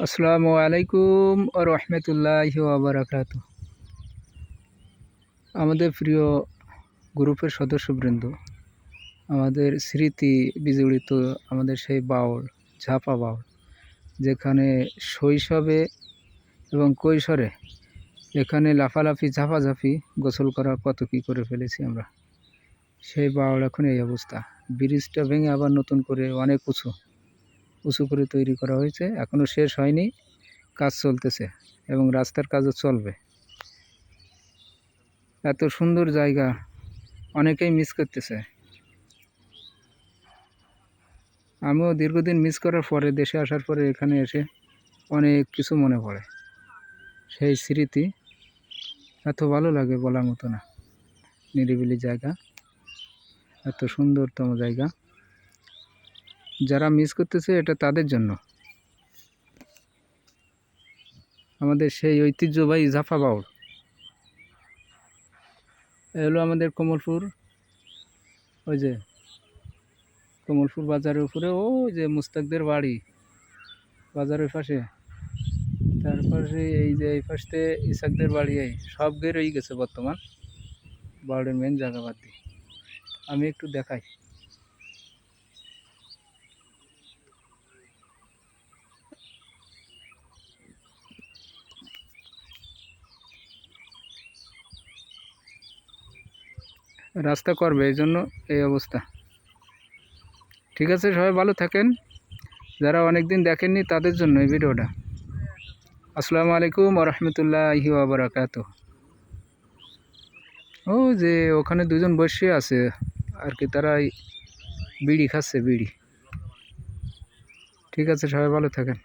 আসসালামু আলাইকুম ও রহমতুল্লাহি ওয়া বারাকাতুহু। আমাদের প্রিয় গ্রুপের সদস্যবৃন্দ, আমাদের স্মৃতি বিজড়িত আমাদের সেই বাউল, ঝাপা বাউল, যেখানে শৈশবে এবং কৈশোরে এখানে লাফালাফি ঝাপাঝাপি গোসল করা কত কী করে ফেলেছি আমরা। সেই বাউল এখন এই অবস্থা। ব্রিজটা ভেঙে আবার নতুন করে অনেক উঁচু করে তৈরি করা হয়েছে, এখনও শেষ হয়নি, কাজ চলতেছে এবং রাস্তার কাজও চলবে। এত সুন্দর জায়গা অনেকেই মিস করতেছে। আমিও দীর্ঘদিন মিস করার পরে দেশে আসার পরে এখানে এসে অনেক কিছু মনে পড়ে। সেই স্মৃতি এত ভালো লাগে বলার মতো না। নিরিবিলি জায়গা, এত সুন্দরতম জায়গা। যারা মিস করতেছে এটা তাদের জন্য। আমাদের সেই ঐতিহ্যবাহী ঝাপা বাউল, এ হলো আমাদের কমলপুর। ওই যে কমলপুর বাজারের উপরে ওই যে মুস্তাকদের বাড়ি, বাজারের পাশে। তারপরে এই যে এই পাশে ইসাকদের বাড়ি, এই সব বেরোই গেছে বর্তমান বাউলের মেন জায়গা বাদ দিয়ে। আমি একটু দেখাই। রাস্তা করবে, এই জন্য এই অবস্থা। ঠিক আছে, সবাই ভালো থাকেন। যারা অনেকদিন দেখেননি তাদের জন্য এই ভিডিওটা। আসসালামু আলাইকুম ওয়া রাহমাতুল্লাহি ওয়া বারাকাতুহু। ও যে ওখানে দুজন বসে আছে আর কি, তারা বিড়ি খাচ্ছে, বিড়ি। ঠিক আছে, সবাই ভালো থাকেন।